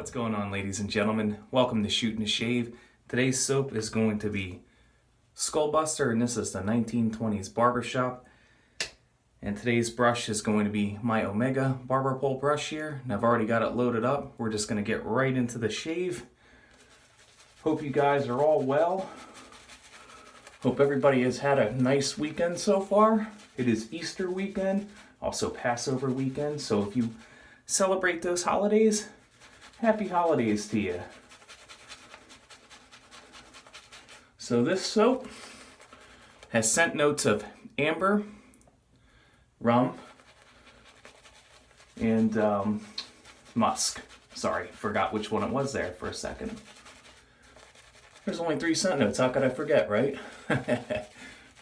What's going on, ladies and gentlemen? Welcome to Shoot and Shave. Today's soap is going to be Skullbuster, and this is the 1920's Barbershop. And today's brush is going to be my Omega barber pole brush here, and I've already got it loaded up. We're just going to get right into the shave. Hope you guys are all well. Hope everybody has had a nice weekend so far. It is Easter weekend, also Passover weekend, so if you celebrate those holidays, happy holidays to you. So this soap has scent notes of amber, rum, and musk. Sorry, forgot which one it was there for a second. There's only 3 scent notes, how could I forget, right? But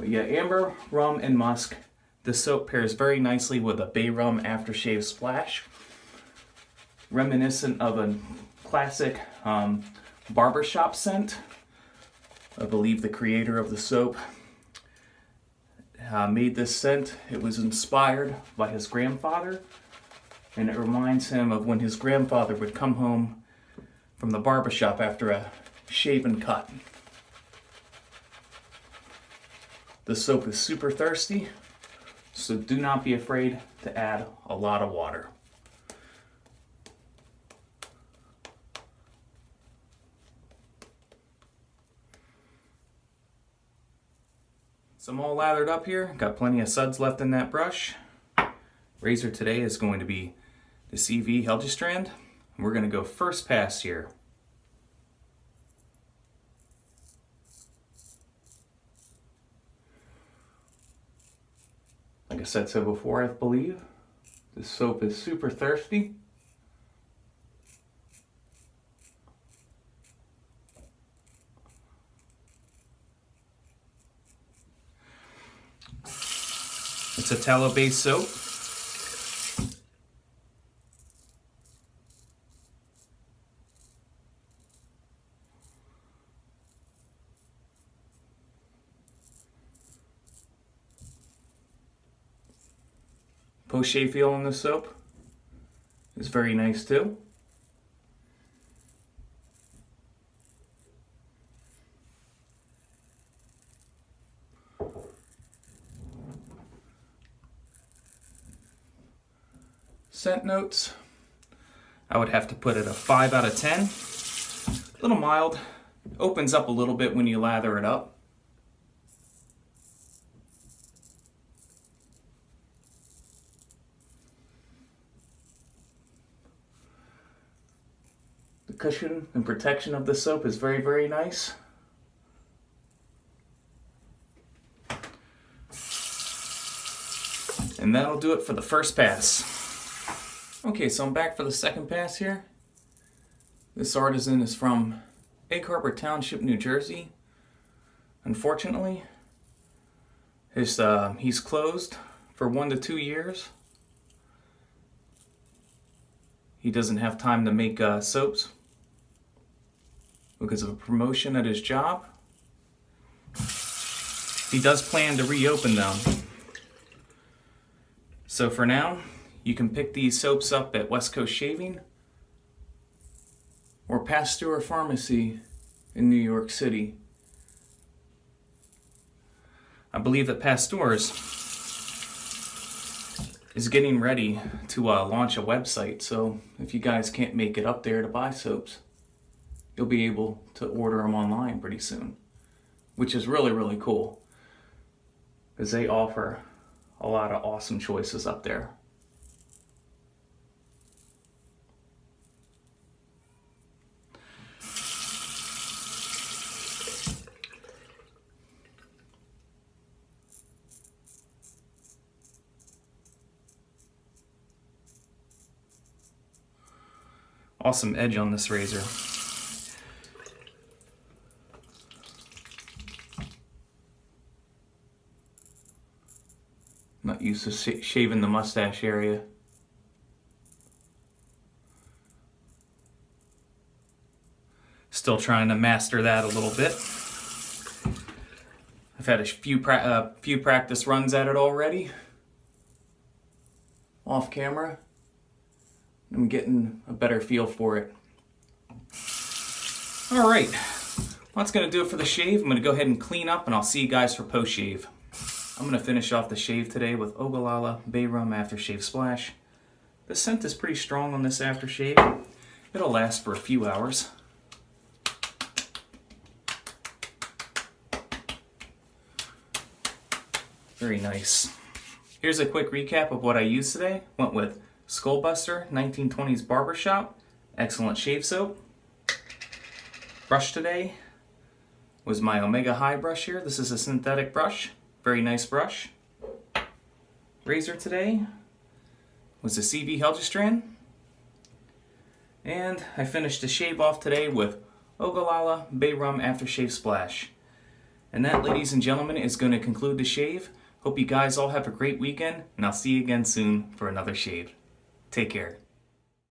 yeah, amber, rum, and musk. This soap pairs very nicely with a Bay Rum aftershave splash, reminiscent of a classic Barbershop scent. I believe the creator of the soap made this scent. It was inspired by his grandfather, and it reminds him of when his grandfather would come home from the barbershop after a shave and cut. The soap is super thirsty, so do not be afraid to add a lot of water. So I'm all lathered up here, got plenty of suds left in that brush. Razor today is going to be the CV Heljestrand. We're going to go first pass here. Like I said so before, I believe, this soap is super thirsty. It's a tallow-based soap. Post-shave feel on this soap is very nice too. Scent notes, I would have to put it a 5 out of 10. A little mild, opens up a little bit when you lather it up. The cushion and protection of the soap is very, very nice. And that'll do it for the first pass. Okay, so I'm back for the second pass here. This artisan is from Egg Harbor Township, New Jersey. Unfortunately, he's closed for 1 to 2 years. He doesn't have time to make soaps because of a promotion at his job. He does plan to reopen though. So for now, you can pick these soaps up at West Coast Shaving or Pasteur Pharmacy in New York City. I believe that Pasteur's is getting ready to launch a website, so if you guys can't make it up there to buy soaps, you'll be able to order them online pretty soon, which is really, really cool because they offer a lot of awesome choices up there. Awesome edge on this razor. Not used to shaving the mustache area. Still trying to master that a little bit. I've had a few practice runs at it already, off camera. I'm getting a better feel for it. All right, well, that's gonna do it for the shave. I'm gonna go ahead and clean up and I'll see you guys for post-shave. I'm gonna finish off the shave today with Ogallala Bay Rum Aftershave Splash. The scent is pretty strong on this aftershave. It'll last for a few hours. Very nice. Here's a quick recap of what I used today. Went with Skullbuster 1920's Barbershop. Excellent shave soap. Brush today was my Omega High brush here. This is a synthetic brush. Very nice brush. Razor today was the CV Heljestrand. And I finished the shave off today with Ogallala Bay Rum Aftershave Splash. And that, ladies and gentlemen, is going to conclude the shave. Hope you guys all have a great weekend, and I'll see you again soon for another shave. Take care.